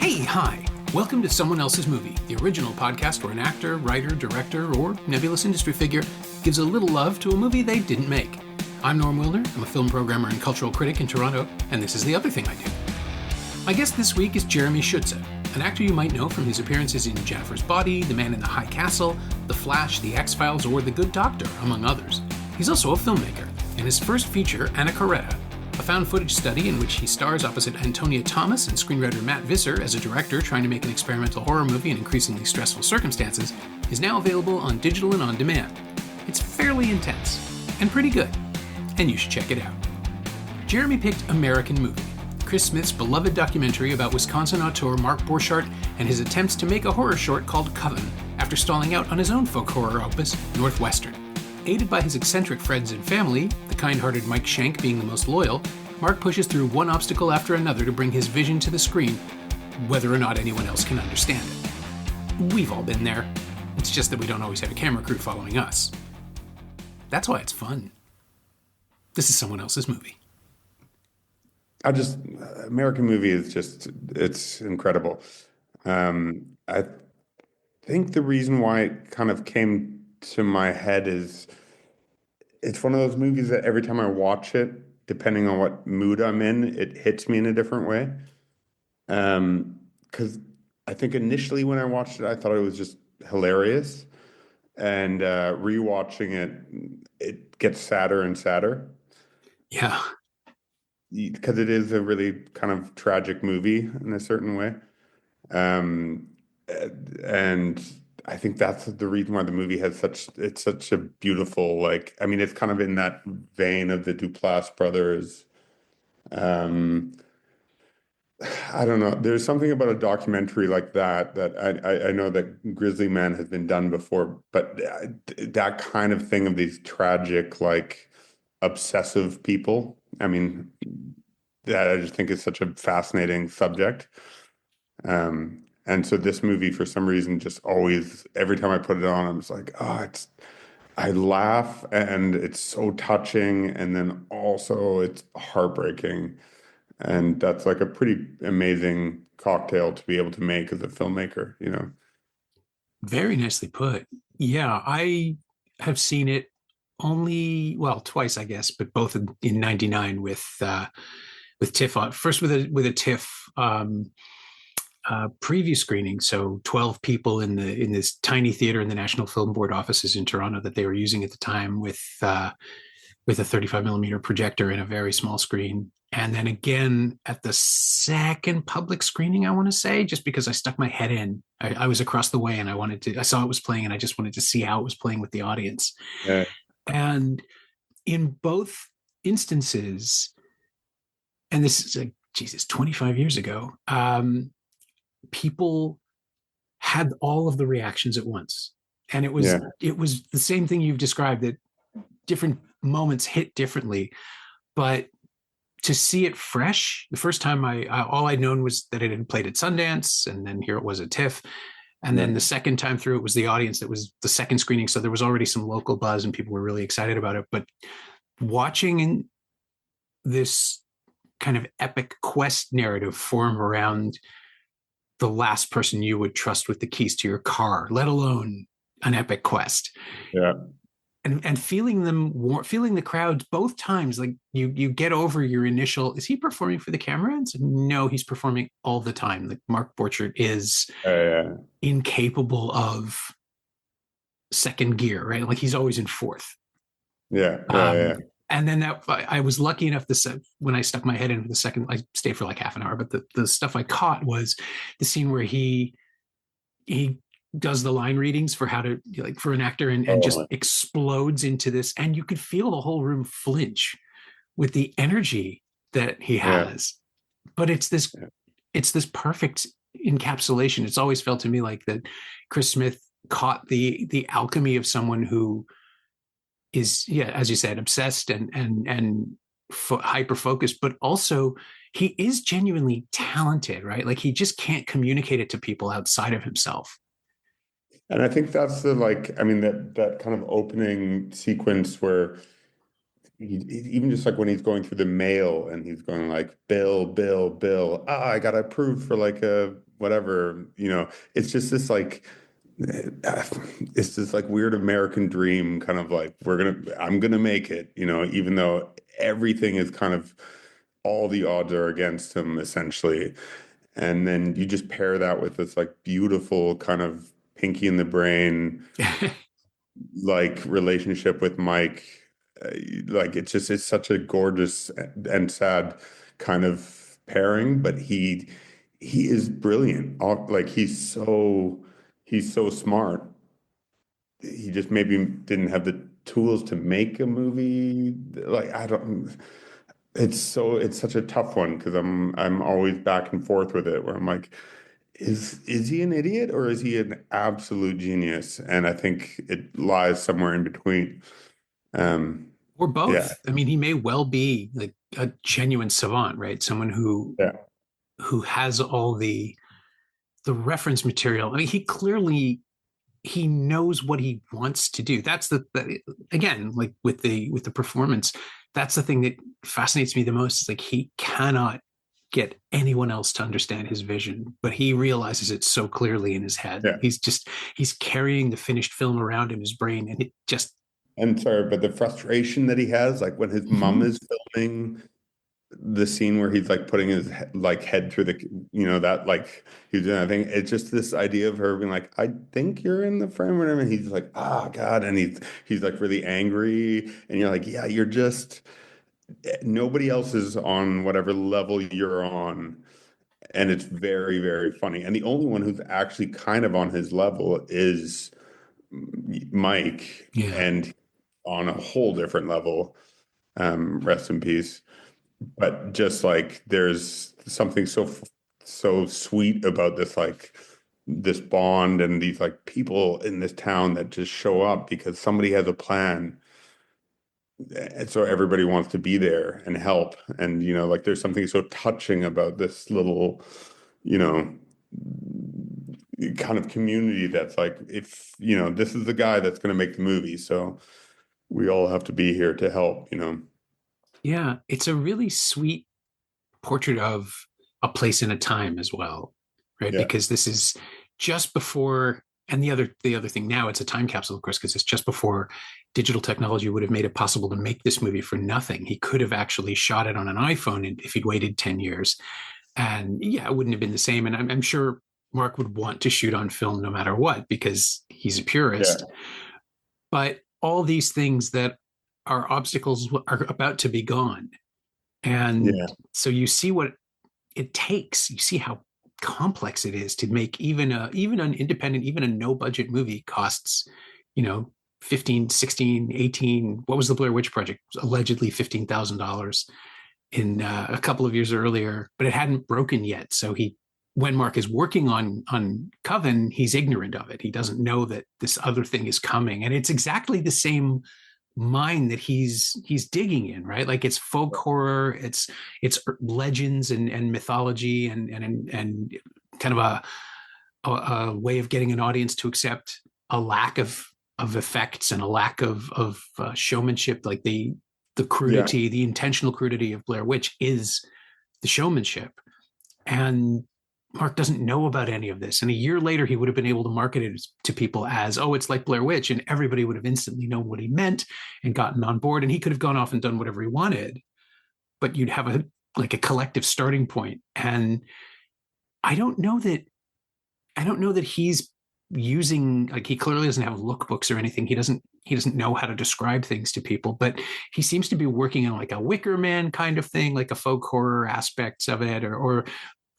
Hey, hi! Welcome to Someone Else's Movie, the original podcast where an actor, writer, director, or nebulous industry figure gives a little love to a movie they didn't make. I'm Norm Wilner, I'm a film programmer and cultural critic in Toronto, and this is the other thing I do. My guest this week is Jeremy Schuetze, an actor you might know from his appearances in Jennifer's Body, The Man in the High Castle, The Flash, The X-Files, or The Good Doctor, among others. He's also a filmmaker, and his first feature, Anacoreta, a found footage study in which he stars opposite Antonia Thomas and screenwriter Matt Visser as a director trying to make an experimental horror movie in increasingly stressful circumstances, is now available on digital and on demand. It's fairly intense, and pretty good, and you should check it out. Jeremy picked American Movie, Chris Smith's beloved documentary about Wisconsin auteur Mark Borchardt and his attempts to make a horror short called Coven after stalling out on his own folk horror opus, Northwestern. Aided by his eccentric friends and family, the kind-hearted Mike Schenk being the most loyal, Mark pushes through one obstacle after another to bring his vision to the screen, whether or not anyone else can understand it. We've all been there. It's just that we don't always have a camera crew following us. That's why it's fun. This is Someone Else's Movie. American Movie is it's incredible. I think the reason why it kind of came to my head is it's one of those movies that every time I watch it, depending on what mood I'm in, it hits me in a different way. Because I think initially when I watched it, I thought it was just hilarious. And rewatching it gets sadder and sadder. Yeah. Because it is a really kind of tragic movie in a certain way. And I think that's the reason why the movie has such a beautiful, it's kind of in that vein of the Duplass brothers. I don't know. There's something about a documentary like that I know that Grizzly Man has been done before, but that kind of thing of these tragic, obsessive people. I mean, that I just think is such a fascinating subject. And so this movie, for some reason, just always, every time I put it on, I'm just like, I laugh and it's so touching. And then also it's heartbreaking. And that's like a pretty amazing cocktail to be able to make as a filmmaker, you know? Very nicely put. Yeah, I have seen it twice, I guess, but both in '99 with TIFF on. First with a TIFF preview screening, so 12 people in this tiny theater in the National Film Board offices in Toronto that they were using at the time with a 35 millimeter projector and a very small screen. And then again at the second public screening, I want to say, just because I stuck my head in. I was across the way and I saw it was playing and I just wanted to see how it was playing with the audience. Yeah. And in both instances, and this is 25 years ago, people had all of the reactions at once. And it was the same thing you've described, that different moments hit differently. But to see it fresh, the first time all I'd known was that it had played at Sundance, and then here it was at TIFF. And then the second time through, it was the audience that was the second screening. So there was already some local buzz and people were really excited about it. But watching this kind of epic quest narrative form around the last person you would trust with the keys to your car, let alone an epic quest. Yeah. And feeling the crowds both times, like you get over your initial, is he performing for the camera? And so, no, he's performing all the time. Like Mark Borchardt is incapable of second gear, right? Like he's always in fourth. Yeah. And then I was lucky enough when I stuck my head in for the second, I stayed for like half an hour, but the stuff I caught was the scene where he does the line readings for how to, for an actor and just explodes into this. And you could feel the whole room flinch with the energy that he has. But it's this perfect encapsulation. It's always felt to me like that Chris Smith caught the alchemy of someone who is, as you said, obsessed and hyper focused, but also he is genuinely talented, right? Like he just can't communicate it to people outside of himself. And I think that's that kind of opening sequence where even just like when he's going through the mail and he's going like, Bill, I got approved for like a whatever, it's just this like it's this like weird American dream kind of like I'm gonna make it, even though everything is kind of all the odds are against him essentially. And then you just pair that with this like beautiful kind of Pinky in the Brain like relationship with Mike. Uh, like it's such a gorgeous and sad kind of pairing, but he is brilliant. Like he's so smart. He just maybe didn't have the tools to make a movie. Like I don't. It's such a tough one because I'm always back and forth with it where I'm like, is he an idiot or is he an absolute genius? And I think it lies somewhere in between. Um, Or yeah, both. I mean, he may well be like a genuine savant, right? Someone yeah, who has all the reference material. I mean, he knows what he wants to do. That's again, like with the performance, that's the thing that fascinates me the most. Is like he cannot get anyone else to understand his vision, but he realizes it so clearly in his head. yeah. He's carrying the finished film around in his brain, and it just And sorry, but the frustration that he has, like when his mom mhm. is filming the scene where he's like putting his like head through the, that like he's doing, I think it's just this idea of her being like, I think you're in the frame or whatever. And he's like, ah, God. And he's like really angry. And you're like, yeah, you're just, nobody else is on whatever level you're on. And it's very, very funny. And the only one who's actually kind of on his level is Mike, Yeah, and on a whole different level. Rest in peace. But just like there's something so sweet about this like this bond and these like people in this town that just show up because somebody has a plan. And so everybody wants to be there and help. And like there's something so touching about this little, you know, kind of community that's like, if this is the guy that's going to make the movie, so we all have to be here to help. yeah. It's a really sweet portrait of a place and a time as well, right? Yeah, Because this is just before, and the other thing now, it's a time capsule, of course, because it's just before digital technology would have made it possible to make this movie for nothing. He could have actually shot it on an iPhone if he'd waited 10 years. And yeah, it wouldn't have been the same. And I'm sure Mark would want to shoot on film no matter what, because he's a yeah, purist. But all these things that are obstacles are about to be gone. And yeah, so you see what it takes. You see how complex it is to make even an independent, even a no budget movie costs, you know, 15, 16, 18. What was the Blair Witch Project? Allegedly $15,000 in a couple of years earlier, but it hadn't broken yet. So when Mark is working on Coven, he's ignorant of it. He doesn't know that this other thing is coming, and it's exactly the same mind that he's digging in, right? Like it's folk horror, it's legends and mythology and kind of a way of getting an audience to accept a lack of effects and a lack of showmanship. Like the yeah. crudity, the intentional crudity of Blair Witch is the showmanship. And Mark doesn't know about any of this. And a year later, he would have been able to market it to people as, oh, it's like Blair Witch. And everybody would have instantly known what he meant and gotten on board. And he could have gone off and done whatever he wanted. But you'd have like a collective starting point. And I don't know that he's using, like, he clearly doesn't have lookbooks or anything. He doesn't know how to describe things to people, but he seems to be working on like a Wicker Man kind of thing, like a folk horror aspects of it, or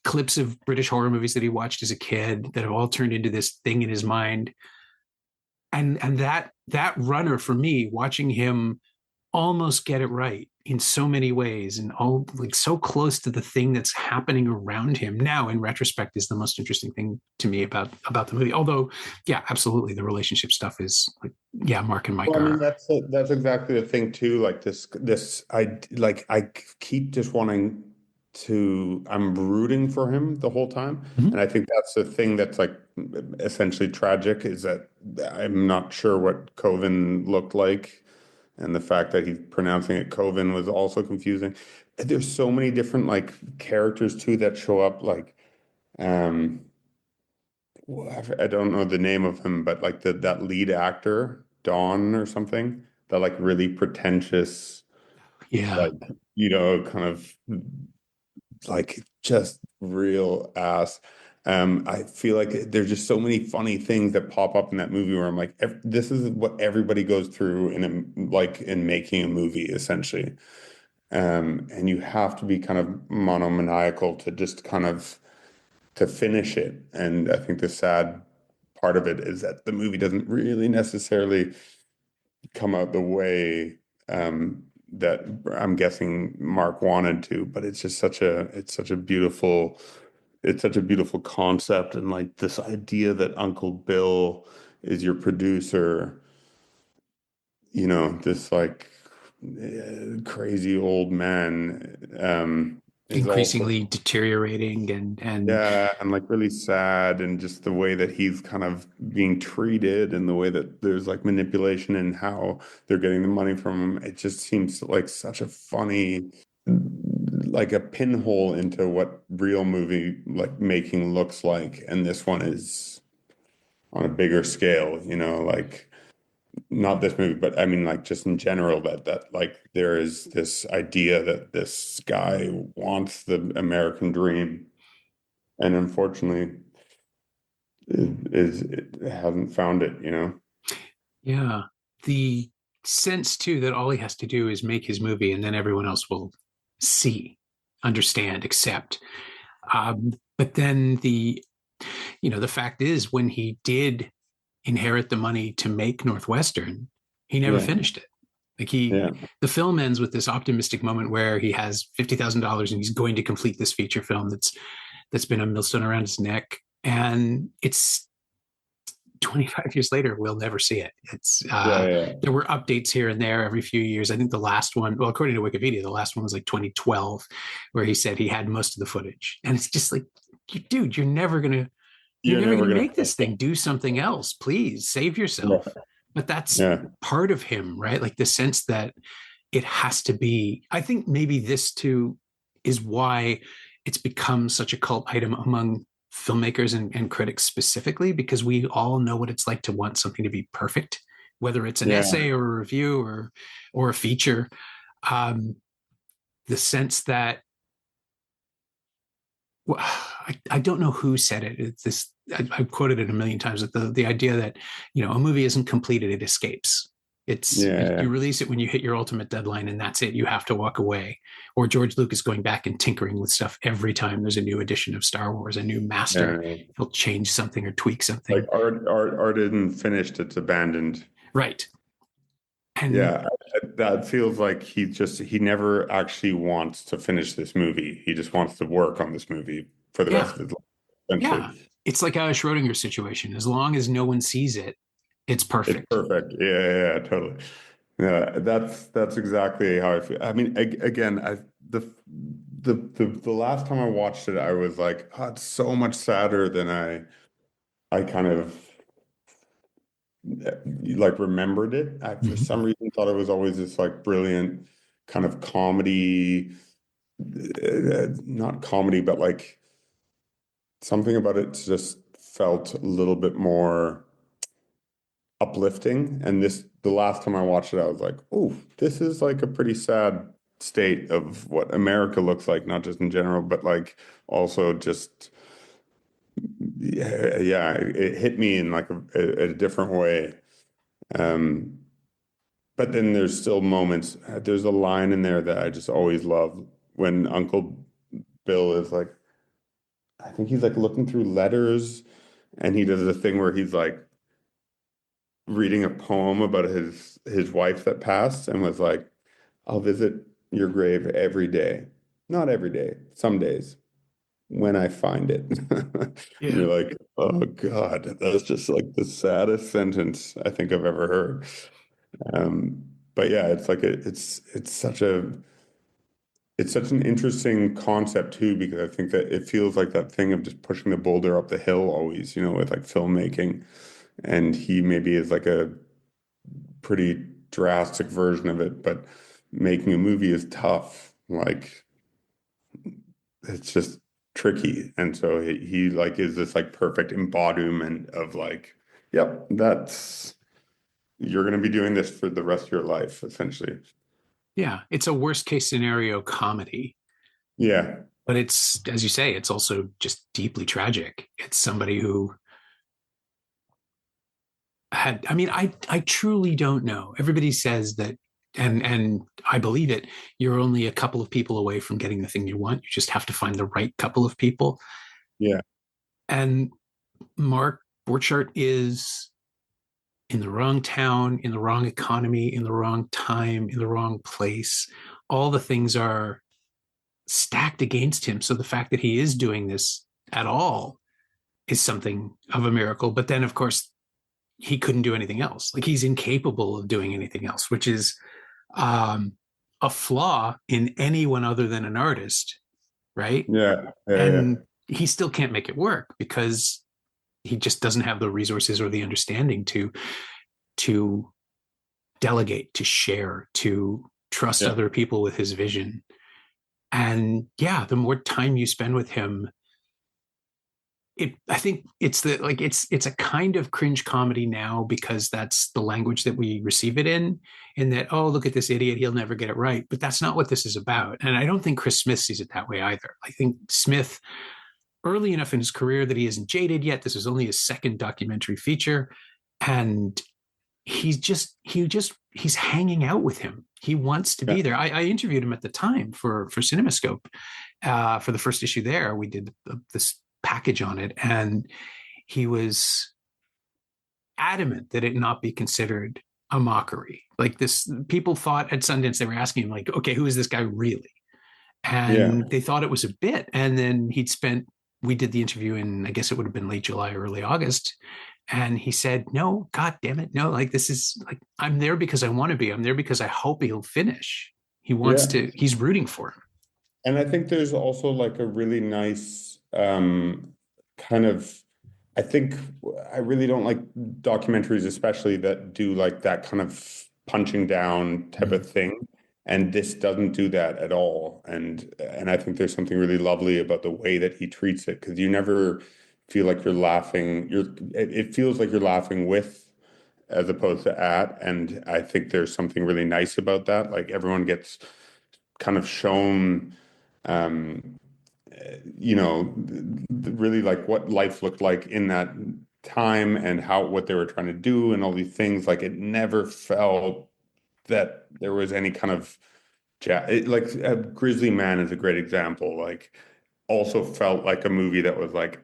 clips of British horror movies that he watched as a kid that have all turned into this thing in his mind. And that runner, for me, watching him almost get it right in so many ways and all like so close to the thing that's happening around him now in retrospect, is the most interesting thing to me about the movie. Although yeah, absolutely, the relationship stuff is like, yeah, Mark and Mike Well, I mean, are that's exactly the thing too. Like I keep just wanting to. I'm rooting for him the whole time, mm-hmm. and I think that's the thing that's like essentially tragic is that I'm not sure what Coven looked like, and the fact that he's pronouncing it Coven was also confusing. There's so many different like characters too that show up, like. I don't know the name of him, but like that lead actor, Don or something, that like really pretentious, Yeah. like, kind of like just real ass. I feel like there's just so many funny things that pop up in that movie where I'm like, this is what everybody goes through in making a movie, essentially. And you have to be kind of monomaniacal to just kind of to finish it. And I think the sad part of it is that the movie doesn't really necessarily come out the way that I'm guessing Mark wanted to, but it's such a beautiful concept, and like this idea that Uncle Bill is your producer, this like crazy old man is also, Increasingly deteriorating and yeah, and like really sad, and just the way that he's kind of being treated, and the way that there's like manipulation and how they're getting the money from him. It just seems like such a funny, like a pinhole into what real movie like making looks like. And this one is on a bigger scale, like not this movie, but I mean like just in general that like there is this idea that this guy wants the American dream, and unfortunately it hasn't found it. yeah, the sense too that all he has to do is make his movie and then everyone else will see, understand, accept. But then the fact is, when he did inherit the money to make Northwestern, he never Yeah, finished it. Like yeah, the film ends with this optimistic moment where he has $50,000 and he's going to complete this feature film that's been a millstone around his neck, and it's 25 years later, we'll never see it. It's yeah, yeah, there were updates here and there every few years. I think the last one, well, according to Wikipedia, the last one was like 2012, where he said he had most of the footage, and it's just like, dude, you're you're never never gonna gonna make this thing. Do something else, please. Save yeah, yourself. But that's yeah, part of him, right? Like the sense that it has to be. I think maybe this too is why it's become such a cult item among filmmakers and critics specifically, because we all know what it's like to want something to be perfect, whether it's an yeah, essay or a review or a feature. Um, the sense that, well, I don't know who said it. It's this, I've quoted it a million times. That the idea that a movie isn't completed, it escapes. It's yeah, you release it when you hit your ultimate deadline, and that's it. You have to walk away. Or George Lucas going back and tinkering with stuff every time there's a new edition of Star Wars, a new master. yeah. He'll change something or tweak Like something. art isn't finished, it's abandoned. Right. And Yeah, that feels like he never actually wants to finish this movie. He just wants to work on this movie for the rest yeah, of his life, yeah. essentially. It's like a Schrodinger situation. As long as no one sees it, it's It's perfect. perfect. Yeah, yeah, yeah, totally. Yeah, that's exactly how I feel. I mean, again, the last time I watched it, I was like, oh, it's so much sadder than I kind of like remembered it. I, for Mhm. some reason, thought it was always this like brilliant kind of comedy, not comedy, but like something about it just felt a little bit more uplifting. And the last time I watched it, I was like, oh, this is like a pretty sad state of what America looks like, not just in general, but like also just, yeah, yeah, it hit me in like a different way. Um, but then there's still moments. There's a line in there that I just always love when Uncle Bill is like, I think he's like looking through letters, and he does a thing where he's like reading a poem about his wife that passed, and was like, I'll visit your grave every day. Not every day, some days when I find it. And Yeah. you're like, oh God, that's just like the saddest sentence I think I've ever heard. But yeah, it's like it's such an interesting concept too, because I think that it feels like that thing of just pushing the boulder up the hill always, with like filmmaking. And he maybe is like a pretty drastic version of it, but making a movie is tough. Like it's just tricky. And so he like is this like perfect embodiment of like, yep, that's you're going to be doing this for the rest of your life, essentially. Yeah, it's a worst case scenario comedy, Yeah. but it's, as you say, it's also just deeply tragic. It's somebody who had, I mean, I truly don't know. Everybody says that, and I believe it, you're only a couple of people away from getting the thing you want. You just have to find the right couple of people. Yeah. And Mark Borchardt is in the wrong town, in the wrong economy, in the wrong time, in the wrong place. All the things are stacked against him. So the fact that he is doing this at all is something of a miracle. But then, of course, he couldn't do anything else. Like he's incapable of doing anything else, which is um, a flaw in anyone other than an artist, right? Yeah. Yeah. Yeah. And he still can't make it work because he just doesn't have the resources or the understanding to delegate, to share, to trust Yeah. other people with his vision. And yeah, the more time you spend with him, I think it's the like it's a kind of cringe comedy now because that's the language that we receive it in that, oh, look at this idiot, he'll never get it right. But that's not what this is about. And I don't think Chris Smith sees it that way either. I think Smith, early enough in his career that he isn't jaded yet. This is only his second documentary feature. And he's hanging out with him. He wants to Yeah. be there. I interviewed him at the time for CinemaScope for the first issue there. We did this package on it, and he was adamant that it not be considered a mockery. Like this, people thought at Sundance, they were asking him, like, okay, who is this guy really? Yeah. And they thought it was a bit. And then we did the interview in, I guess it would have been late July, early August. And he said, no, God damn it. No, like this is like, I'm there because I want to be. I'm there because I hope he'll finish. Yeah. He's rooting for him. And I think there's also like a really nice kind of, I think I really don't like documentaries, especially that do like that kind of punching down type of thing. And this doesn't do that at all. And I think there's something really lovely about the way that he treats it, because you never feel like you're laughing. It feels like you're laughing with as opposed to at. And I think there's something really nice about that. Like everyone gets kind of shown um, really like what life looked like in that time and how what they were trying to do and all these things. Like it never felt that there was any kind of like Grizzly Man is a great example. Like also felt like a movie that was like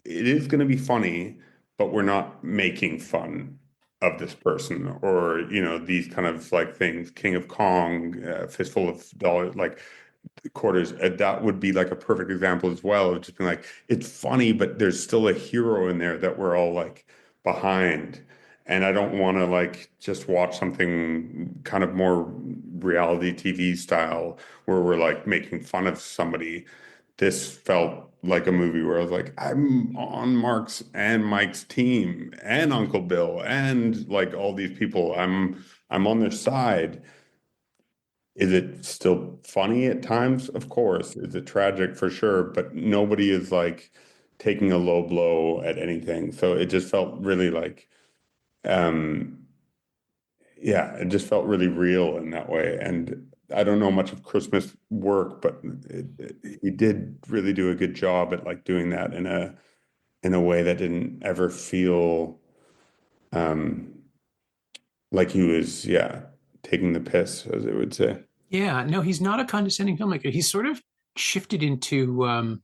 it is going to be funny, but we're not making fun of this person or these kind of like things. King of Kong, Fistful of Dollars, like quarters, that would be like a perfect example as well of just being like it's funny but there's still a hero in there that we're all like behind. And I don't want to like just watch something kind of more reality TV style where we're like making fun of somebody. This felt like a movie where I was like, I'm on Mark's and Mike's team and Uncle Bill and like all these people. I'm on their side. Is it still funny at times? Of course. Is it tragic? For sure. But nobody is like taking a low blow at anything. So it just felt really like, um, yeah, it just felt really real in that way. And I don't know much of Christmas work, but he did really do a good job at like doing that in a way that didn't ever feel um, like he was, yeah, taking the piss, as they would say. Yeah, no, he's not a condescending filmmaker. He's sort of shifted into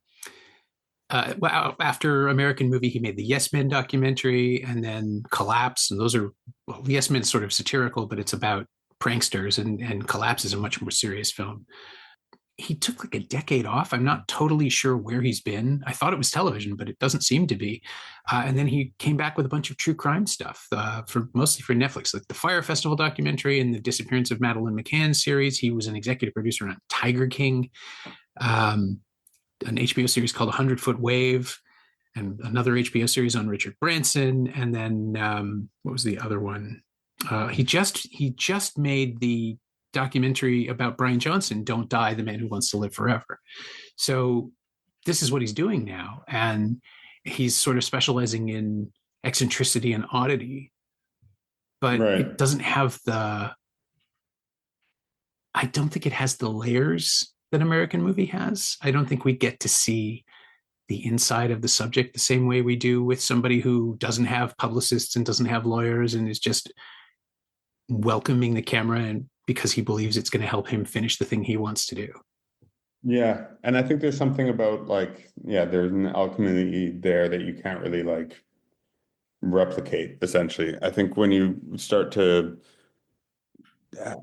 well, after American Movie, he made the Yes Men documentary and then Collapse. And those are, well, Yes Men is sort of satirical, but it's about pranksters, and Collapse is a much more serious film. He took like a decade off. I'm not totally sure where he's been. I thought it was television, but it doesn't seem to be. And then he came back with a bunch of true crime stuff for mostly for Netflix, like the Fire Festival documentary and the Disappearance of Madeleine McCann series. He was an executive producer on Tiger King, um, an HBO series called 100 Foot Wave, and another HBO series on Richard Branson. And then what was the other one? He just made the documentary about Brian Johnson, Don't Die, the Man Who Wants to Live Forever. So this is what he's doing now. And he's sort of specializing in eccentricity and oddity, but it Right. doesn't have I don't think it has the layers that American movie has. I don't think we get to see the inside of the subject the same way we do with somebody who doesn't have publicists and doesn't have lawyers and is just welcoming the camera and because he believes it's going to help him finish the thing he wants to do. Yeah. And I think there's something about like, yeah, there's an alchemy there that you can't really like replicate, essentially. I think when you start to,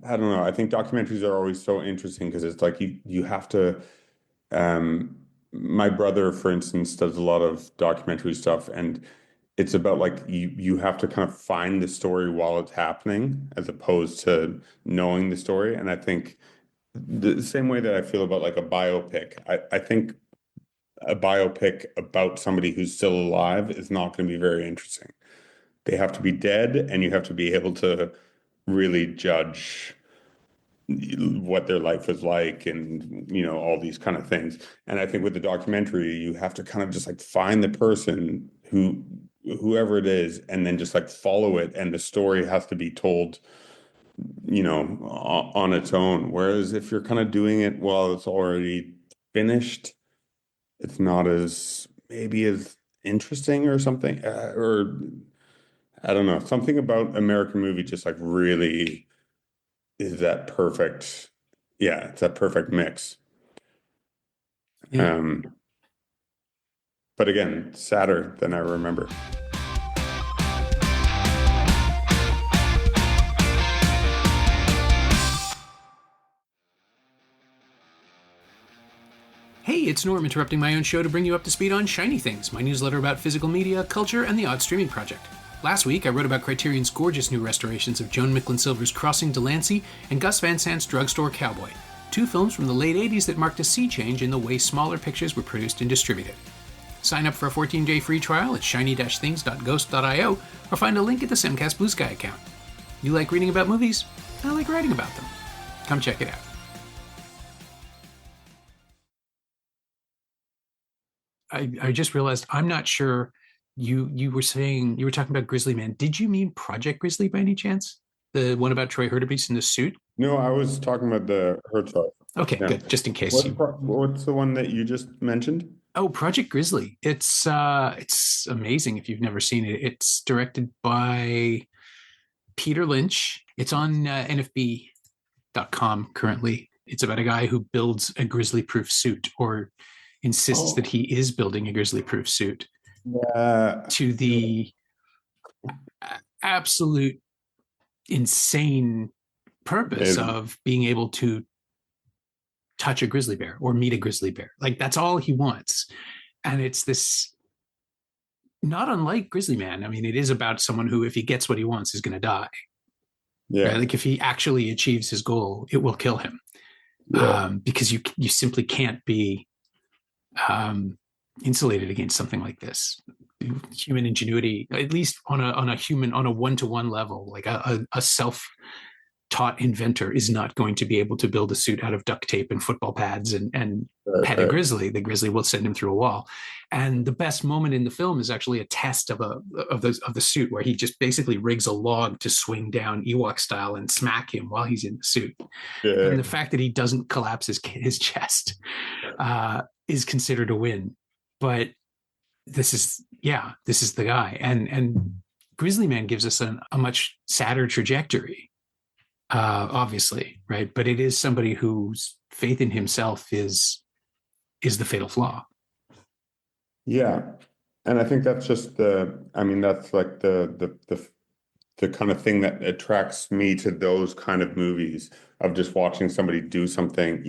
I don't know, I think documentaries are always so interesting because it's like you have to, um, my brother, for instance, does a lot of documentary stuff, and it's about like you have to kind of find the story while it's happening as opposed to knowing the story. And I think the same way that I feel about like a biopic, I think a biopic about somebody who's still alive is not going to be very interesting. They have to be dead, and you have to be able to really judge what their life was like and all these kind of things. And I think with the documentary you have to kind of just like find the person whoever it is, and then just like follow it, and the story has to be told on its own. Whereas if you're kind of doing it while it's already finished, it's not as maybe as interesting or something, or I don't know, something about American movie just like really is that perfect. Yeah, it's that perfect mix. Yeah. Um, but again, sadder than I remember. Hey, it's Norm interrupting my own show to bring you up to speed on Shiny Things, my newsletter about physical media, culture, and the odd streaming project. Last week, I wrote about Criterion's gorgeous new restorations of Joan Micklin Silver's Crossing Delancey and Gus Van Sant's Drugstore Cowboy, two films from the late 80s that marked a sea change in the way smaller pictures were produced and distributed. Sign up for a 14-day free trial at shiny-things.ghost.io or find a link at the Semcast Blue Sky account. You like reading about movies? I like writing about them. Come check it out. I just realized I'm not sure you were saying you were talking about Grizzly Man. Did you mean Project Grizzly by any chance? The one about Troy Hurtubise in the suit? No, I was talking about the Herzog. Okay, Yeah. good. Just in case you. What's the one that you just mentioned? Oh, Project Grizzly. It's amazing if you've never seen it. It's directed by Peter Lynch. It's on NFB.com currently. It's about a guy who builds a grizzly-proof suit, or insists that he is building a grizzly-proof suit, Yeah. to the absolute insane purpose of being able to touch a grizzly bear or meet a grizzly bear. Like that's all he wants. And it's this, not unlike Grizzly Man. I mean, it is about someone who, if he gets what he wants, is going to die. Yeah. Right? Like if he actually achieves his goal, it will kill him. Yeah. Because you simply can't be insulated against something like this. Human ingenuity, at least on a human, on a one-to-one level, like a self-taught inventor is not going to be able to build a suit out of duct tape and football pads and pet a grizzly. The grizzly will send him through a wall. And the best moment in the film is actually a test of the suit, where he just basically rigs a log to swing down Ewok style and smack him while he's in the suit. Yeah. And the fact that he doesn't collapse his chest is considered a win. But this is the guy. And Grizzly Man gives us a much sadder trajectory, obviously, right? But it is somebody whose faith in himself is the fatal flaw. Yeah. And I think that's just that's like the kind of thing that attracts me to those kind of movies, of just watching somebody do something,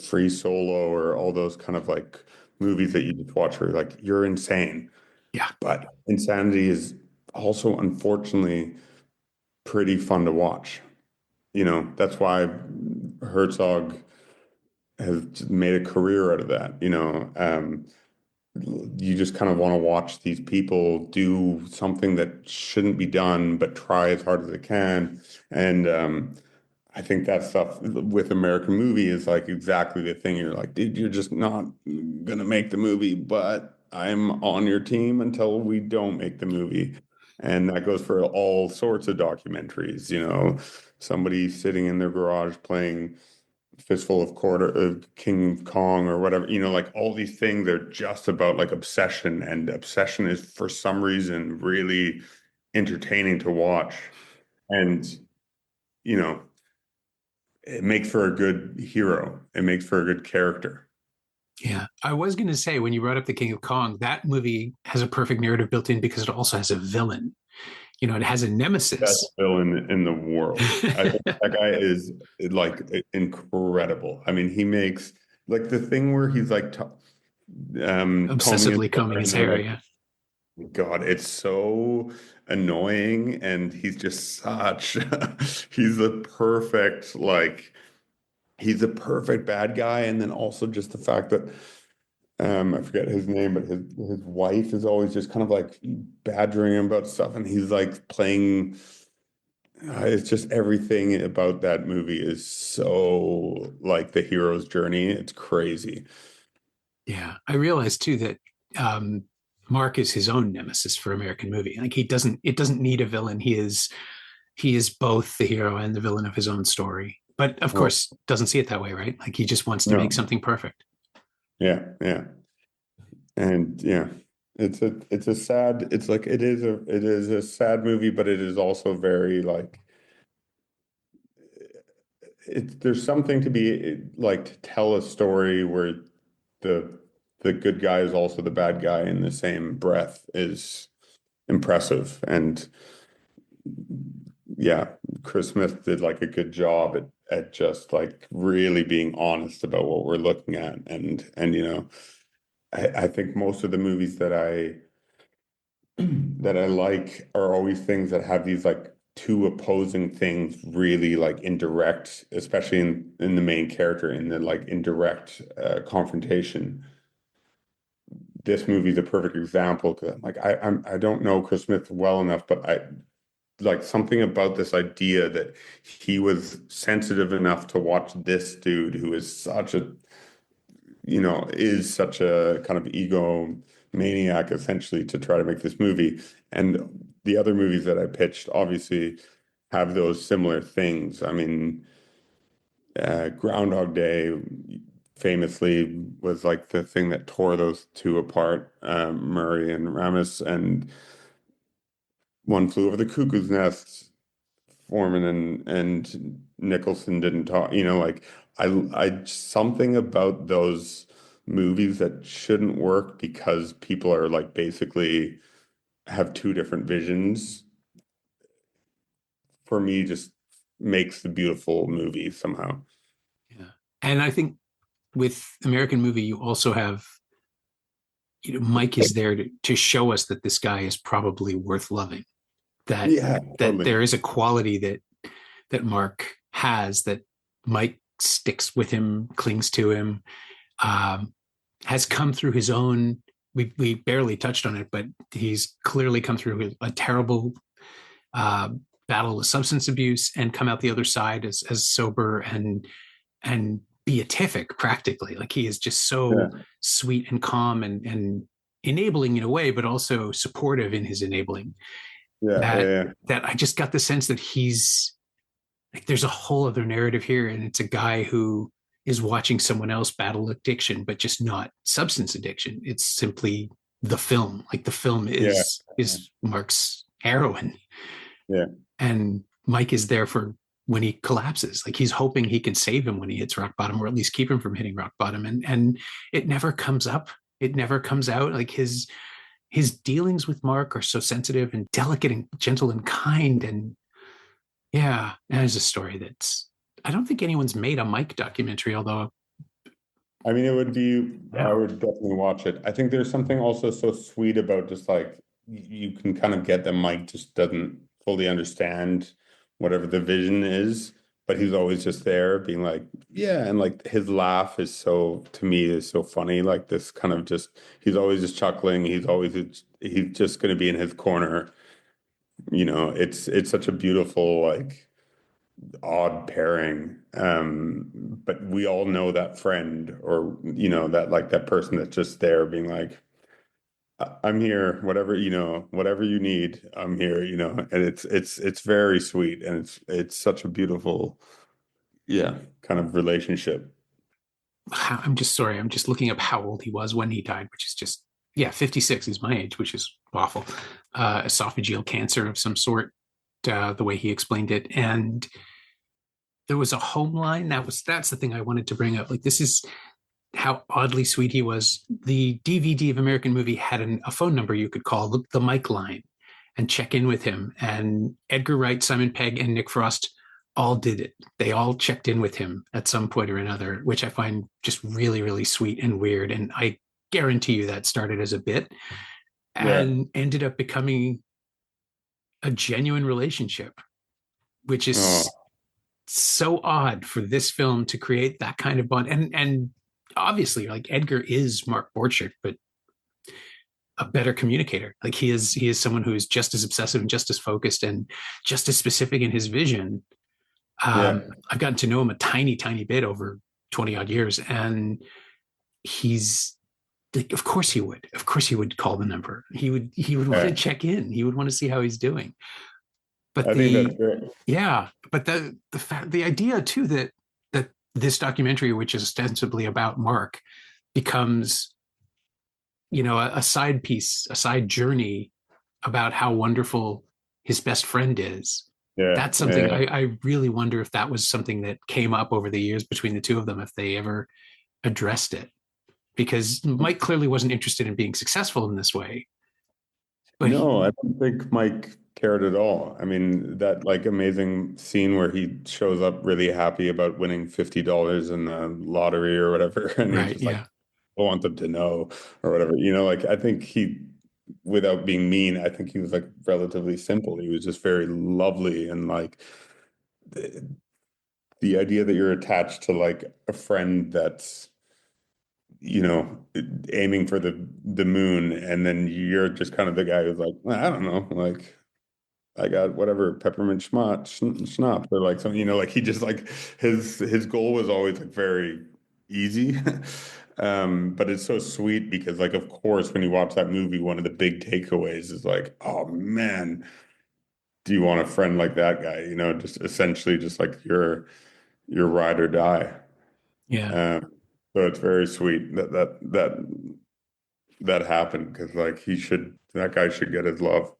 Free Solo or all those kind of like movies that you just watch where like you're insane. Yeah. But insanity is also unfortunately pretty fun to watch. That's why Herzog has made a career out of that. You just kind of want to watch these people do something that shouldn't be done, but try as hard as they can. And I think that stuff with American movie is like exactly the thing. You're like, dude, you're just not gonna make the movie, but I'm on your team until we don't make the movie. And that goes for all sorts of documentaries, somebody sitting in their garage playing Fistful of Quarter of King Kong or whatever, like all these things are just about like obsession, and obsession is for some reason really entertaining to watch. And, you know, it makes for a good hero. It makes for a good character. Yeah. I was going to say, when you brought up The King of Kong, that movie has a perfect narrative built in because it also has a villain. It has a Best nemesis. villain in the world. I think that guy is like incredible. I mean, he makes like the thing where he's like combing his Obsessively hair combing his and they're hair. like, Yeah. God, it's so annoying, and he's just such he's the perfect he's the perfect bad guy, and then also just the fact that I forget his name, but his wife is always just kind of like badgering him about stuff, and he's like playing. It's just everything about that movie is so like the hero's journey. It's crazy. Yeah. I realized too that um, Mark is his own nemesis for American movie. Like it doesn't need a villain. He is both the hero and the villain of his own story. But of Well, course, doesn't see it that way, right? Like he just wants to make no, something perfect. yeah, yeah, and yeah, it's a sad. It's like it is a sad movie, but it is also very like there's something to be like to tell a story where the the good guy is also the bad guy in the same breath is impressive. And yeah, Chris Smith did like a good job at just like really being honest about what we're looking at. And I think most of the movies that I like are always things that have these like two opposing things really like indirect, especially in the main character, in the like indirect confrontation. This movie is a perfect example because I'm like I don't know Chris Smith well enough, but I like something about this idea that he was sensitive enough to watch this dude who is such a kind of ego maniac essentially to try to make this movie. And the other movies that I pitched obviously have those similar things. I mean, Groundhog Day famously was like the thing that tore those two apart, Murray and Ramis, and One Flew Over the Cuckoo's Nest. Foreman and Nicholson didn't talk, like I something about those movies that shouldn't work because people are like basically have two different visions for me just makes the beautiful movie somehow. Yeah. And I think with American movie, you also have, Mike is there to show us that this guy is probably worth loving. That Yeah, that totally. there is a quality that Mark has that Mike sticks with him, clings to him, um, has come through his own. We barely touched on it, but he's clearly come through a terrible uh, battle with substance abuse and come out the other side as sober and beatific practically. Like he is just so Yeah, sweet and calm and enabling in a way, but also supportive in his enabling. yeah, yeah, That yeah. that I just got the sense that he's like there's a whole other narrative here, and it's a guy who is watching someone else battle addiction, but just not substance addiction. It's simply the film. Like the film Yeah, is Mark's heroine, yeah, and Mike is there for when he collapses. Like he's hoping he can save him when he hits rock bottom, or at least keep him from hitting rock bottom. And it never comes up. It never comes out. Like his dealings with Mark are so sensitive and delicate and gentle and kind. And yeah, that is a story that's I don't think anyone's made a Mike documentary, although I mean, it would be, I yeah. would definitely watch it. I think there's something also so sweet about just like you can kind of get that Mike just doesn't fully understand whatever the vision is, but he's always just there being like, yeah. And like his laugh is so, to me, is so funny. Like this kind of just, he's always just chuckling. He's just going to be in his corner. It's such a beautiful, like, odd pairing. But we all know that friend, or that like that person that's just there being like, I'm here, whatever, whatever you need, I'm here, and it's very sweet, and it's such a beautiful, yeah, kind of relationship. I'm just sorry. I'm just looking up how old he was when he died, which is just, yeah, 56 is my age, which is awful. Esophageal cancer of some sort, the way he explained it. And there was a home line. That's the thing I wanted to bring up. Like, this is how oddly sweet he was. The DVD of American Movie had a phone number you could call, the Mike line, and check in with him. And Edgar Wright, Simon Pegg, and Nick Frost all did it. They all checked in with him at some point or another, which I find just really, really sweet and weird. And I guarantee you that started as a bit Yeah. and ended up becoming a genuine relationship, which is Oh, so odd for this film to create that kind of bond. And obviously, like, Edgar is Mark Borchardt, but a better communicator. Like, he is someone who is just as obsessive and just as focused and just as specific in his vision. yeah. I've gotten to know him a tiny, tiny bit over 20 odd years, and he's like, of course he would call the number. He would want to Yeah. check in. He would want to see how he's doing. But I think that's great. the idea too that this documentary, which is ostensibly about Mark, becomes, a side piece, a side journey about how wonderful his best friend is. Yeah. That's something Yeah. I really wonder if that was something that came up over the years between the two of them, if they ever addressed it. Because Mike clearly wasn't interested in being successful in this way. But No, I don't think Mike cared at all. I mean, that like amazing scene where he shows up really happy about winning $50 in the lottery or whatever, and he's right, just like, yeah. I want them to know or whatever. Like I think he, without being mean, I think he was like relatively simple. He was just very lovely, and like the, the idea that you're attached to like a friend that's you know, aiming for the moon, and then you're just kind of the guy who's like, well, I don't know, like I got whatever peppermint schnapps or like something, like he just like his goal was always like very easy. But it's so sweet because like of course when you watch that movie, one of the big takeaways is like, oh man, do you want a friend like that guy? Just essentially just like your ride or die. Yeah. Um, so it's very sweet that happened because like that guy should get his love.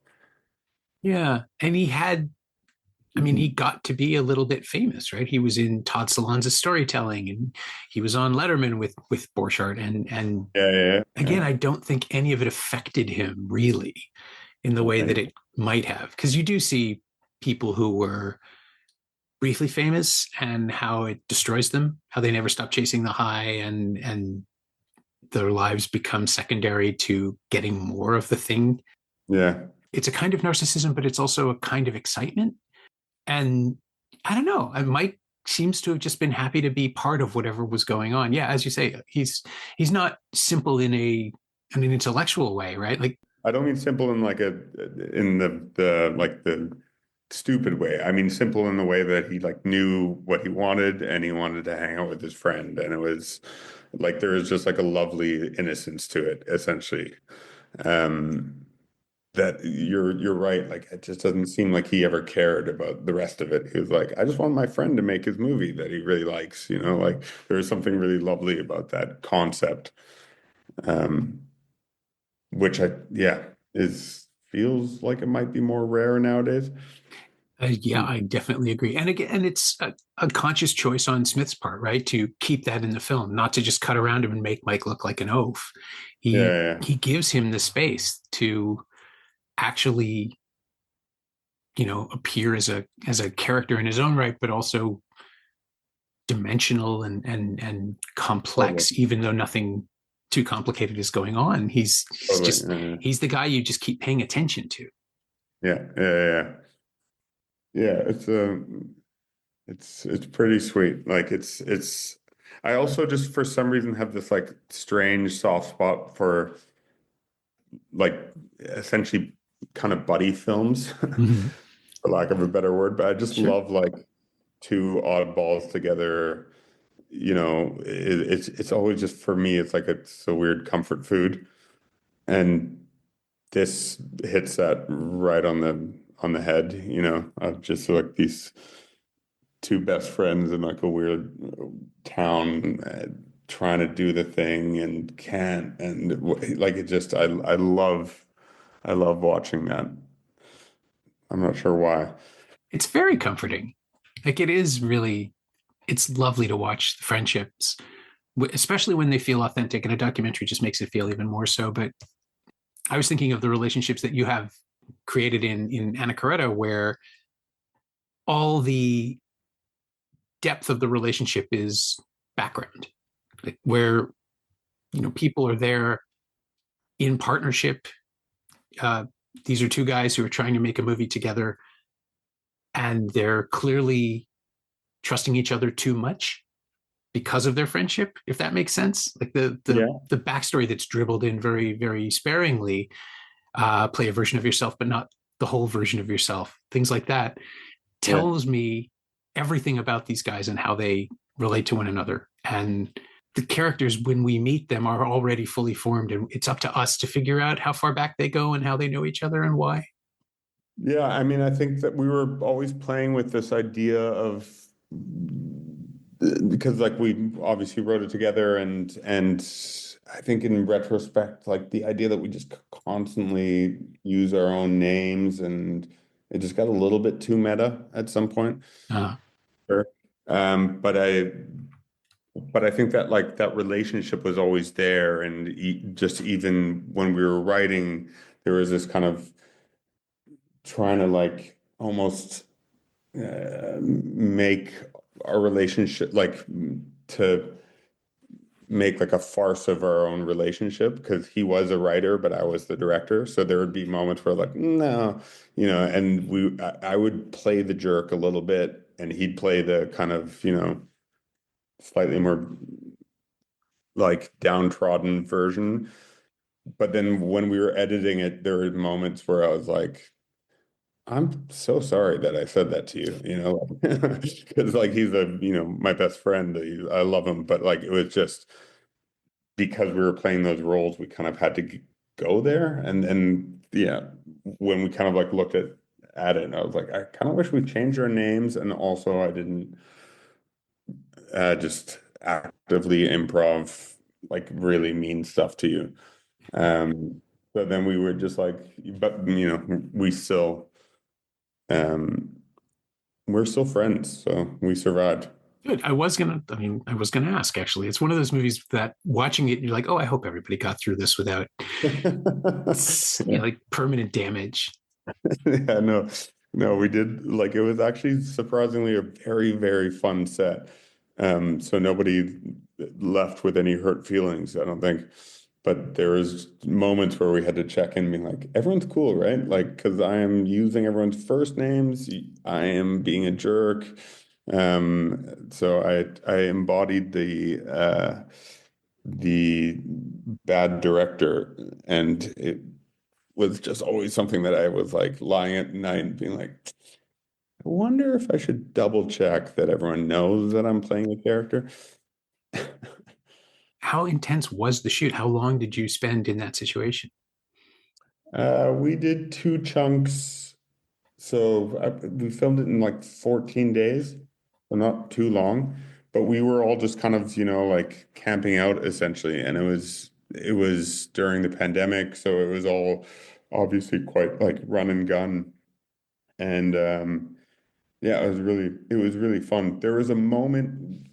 Yeah. And he got to be a little bit famous, right? He was in Todd Solondz's Storytelling, and he was on Letterman with Borchardt. And Yeah, yeah, again, yeah. I don't think any of it affected him really in the I way that think it might have. Because you do see people who were briefly famous and how it destroys them, how they never stop chasing the high, and their lives become secondary to getting more of the thing. yeah. It's a kind of narcissism, but it's also a kind of excitement. And I don't know, Mike seems to have just been happy to be part of whatever was going on. Yeah, as you say, he's not simple in an intellectual way, right? Like, I don't mean simple in like in the like the stupid way. I mean simple in the way that he like knew what he wanted and he wanted to hang out with his friend, and it was like there is just like a lovely innocence to it, essentially. Um, that you're right. Like it just doesn't seem like he ever cared about the rest of it. He was like, I just want my friend to make his movie that he really likes. Like there is something really lovely about that concept. Um, which yeah, is feels like it might be more rare nowadays. yeah, I definitely agree. And again, and it's a conscious choice on Smith's part, right, to keep that in the film, not to just cut around him and make Mike look like an oaf. Yeah, He yeah, he gives him the space to actually, appear as a character in his own right, but also dimensional and totally, complex, even though nothing too complicated is going on. totally. Yeah, He's the guy you just keep paying attention to. yeah, yeah, yeah, yeah. Yeah, it's pretty sweet. Like it's. I also just for some reason have this like strange soft spot for like essentially kind of buddy films, Mhm. for lack of a better word. But I just Sure. love like two oddballs together, it's always just, for me, it's like it's a weird comfort food. And this hits that right on the head, of just like these two best friends in like a weird town, trying to do the thing and can't, and like it just I love watching that. I'm not sure why. It's very comforting. Like it is really, it's lovely to watch the friendships, especially when they feel authentic. And a documentary just makes it feel even more so. But I was thinking of the relationships that you have created in Anacoreta, where all the depth of the relationship is background, like where people are there in partnership. Uh, these are two guys who are trying to make a movie together, and they're clearly trusting each other too much because of their friendship, if that makes sense. Like Yeah. the backstory that's dribbled in very, very sparingly, play a version of yourself, but not the whole version of yourself, things like that, Yeah. tells me everything about these guys and how they relate to one another. And the characters, when we meet them, are already fully formed, and it's up to us to figure out how far back they go and how they know each other and why. Yeah, I mean, I think that we were always playing with this idea of, because like we obviously wrote it together, and I think in retrospect, like the idea that we just constantly use our own names, and it just got a little bit too meta at some point. Uh, Sure. But I think that like that relationship was always there, and just even when we were writing, there was this kind of trying to like almost make our relationship like to make like a farce of our own relationship, because he was a writer but I was the director, so there would be moments where like no, and I would play the jerk a little bit and he'd play the kind of slightly more like downtrodden version. But then when we were editing it, there were moments where I was like, I'm so sorry that I said that to you, because like he's my best friend. I love him, but like it was just because we were playing those roles, we kind of had to go there. And yeah, when we kind of like looked at it, I was like, I kind of wish we changed our names, and also I didn't just actively improv like really mean stuff to you. So then we were just like, but we still. Um, we're still friends, so we survived. Good. I was gonna ask actually. It's one of those movies that watching it, you're like, oh, I hope everybody got through this without like permanent damage. Yeah, no, we did, like, it was actually surprisingly a very, very fun set. So nobody left with any hurt feelings, I don't think. But there was moments where we had to check in, being like, everyone's cool, right? Like, because I am using everyone's first names, I am being a jerk. So I embodied the bad director, and it was just always something that I was like lying at night and being like, I wonder if I should double check that everyone knows that I'm playing a character. How intense was the shoot? How long did you spend in that situation? We did two chunks. So we filmed it in like 14 days, so not too long, but we were all just kind of, like camping out essentially. And it was during the pandemic, so it was all obviously quite like run and gun. And yeah, it was really fun. There was a moment,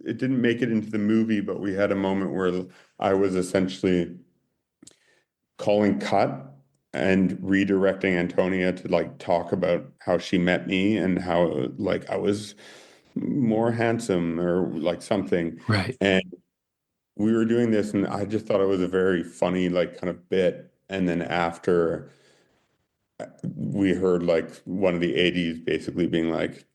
it didn't make it into the movie, but we had a moment where I was essentially calling cut and redirecting Antonia to like talk about how she met me and how like I was more handsome or like something. Right. And we were doing this, and I just thought it was a very funny like kind of bit. And then after, we heard like one of the ADs basically being like,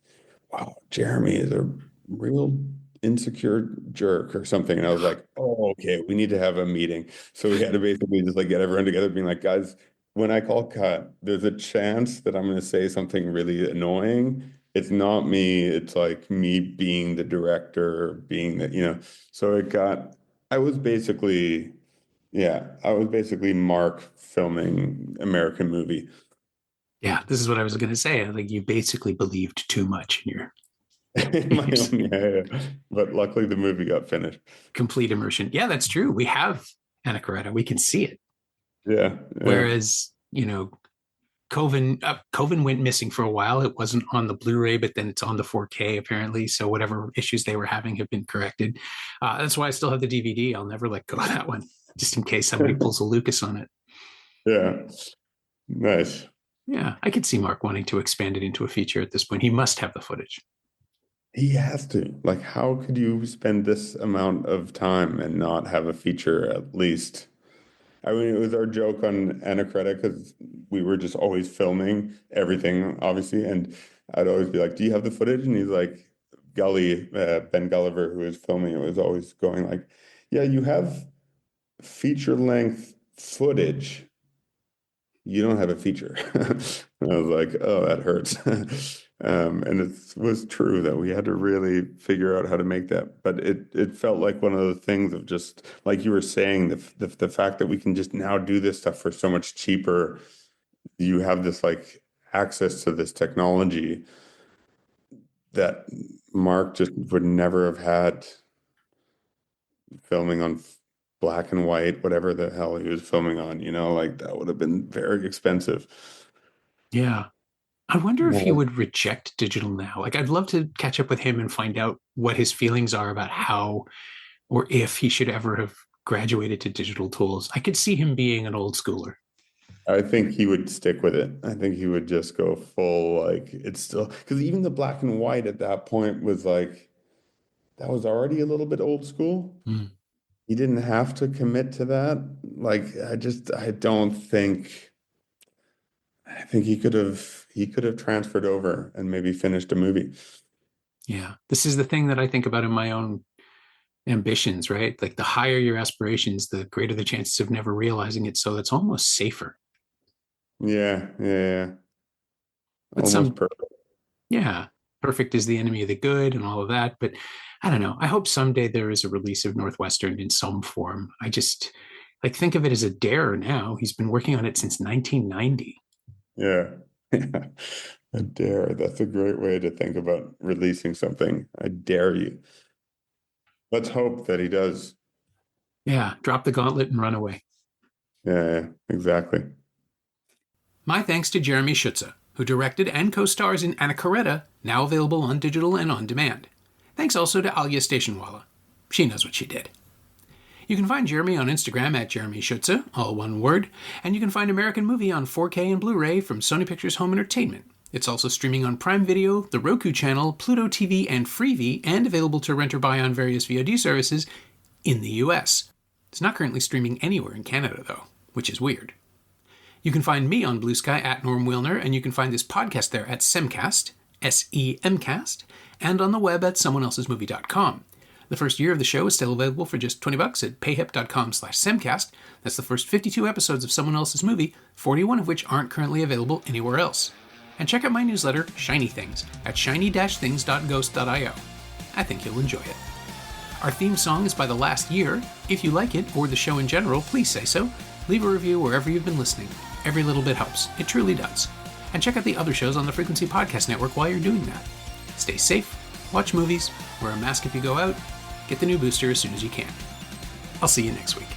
wow, Jeremy is a real insecure jerk or something. And I was like, oh, okay, we need to have a meeting. So we had to basically just like get everyone together, being like, guys, when I call cut, there's a chance that I'm going to say something really annoying. it's not me. It's like me being the director, being the, so I was basically, yeah, I was basically Mark filming American movie. Yeah, this is what I was going to say. Like you basically believed too much in your, In my own, yeah. But luckily the movie got finished. complete immersion. Yeah, that's true. We have Anacoreta. We can see it. Yeah, yeah. Whereas, Coven went missing for a while. It wasn't on the Blu-ray, but then it's on the 4K apparently. So whatever issues they were having have been corrected. That's why I still have the DVD. I'll never let go of that one, just in case somebody pulls a Lucas on it. Yeah, nice. Yeah, I could see Mark wanting to expand it into a feature at this point. He must have the footage. He has to. Like, how could you spend this amount of time and not have a feature at least? I mean, it was our joke on Anacoreta because we were just always filming everything, obviously. And I'd always be like, "Do you have the footage?" And he's like, Ben Gulliver, who was filming it, was always going like, "Yeah, you have feature length footage. You don't have a feature." And I was like, "Oh, that hurts." And it was true that we had to really figure out how to make that. But it felt like one of the things of just like you were saying, the fact that we can just now do this stuff for so much cheaper. You have this like access to this technology that Mark just would never have had filming on black and white, whatever the hell he was filming on, like that would have been very expensive. Yeah. I wonder if he Well, would reject digital now. Like, I'd love to catch up with him and find out what his feelings are about how or if he should ever have graduated to digital tools. I could see him being an old schooler. I think he would stick with it. I think he would just go full, like, it's still, because even the black and white at that point was like, that was already a little bit old school. Mm. He didn't have to commit to that. Like, I don't think, I think he could have transferred over and maybe finished a movie. Yeah. This is the thing that I think about in my own ambitions, right? Like the higher your aspirations, the greater the chances of never realizing it. So it's almost safer. Yeah, yeah, yeah. But Almost some, perfect. yeah, perfect is the enemy of the good and all of that. But I don't know. I hope someday there is a release of Northwestern in some form. I just like think of it as a dare now. He's been working on it since 1990. Yeah. Yeah. I dare. That's a great way to think about releasing something. I dare you. Let's hope that he does. Yeah, drop the gauntlet and run away. Yeah, yeah, exactly. My thanks to Jeremy Schuetze, who directed and co-stars in Anacoreta, now available on digital and on demand. Thanks also to Alia Stationwala. She knows what she did. You can find Jeremy on Instagram at Jeremy Schuetze, all one word, and you can find American Movie on 4K and Blu-ray from Sony Pictures Home Entertainment. It's also streaming on Prime Video, the Roku channel, Pluto TV, and Freevee, and available to rent or buy on various VOD services in the US. It's not currently streaming anywhere in Canada, though, which is weird. You can find me on Blue Sky at Norm Wilner, and you can find this podcast there at Semcast, S-E-M-Cast, and on the web at someoneelsesmovie.com. The first year of the show is still available for just $20 at payhip.com/semcast. That's the first 52 episodes of Someone Else's Movie, 41 of which aren't currently available anywhere else. And check out my newsletter, Shiny Things, at shiny-things.ghost.io. I think you'll enjoy it. Our theme song is by The Last Year. If you like it, or the show in general, please say so. Leave a review wherever you've been listening. Every little bit helps. It truly does. And check out the other shows on the Frequency Podcast Network while you're doing that. Stay safe, watch movies, wear a mask if you go out, get the new booster as soon as you can. I'll see you next week.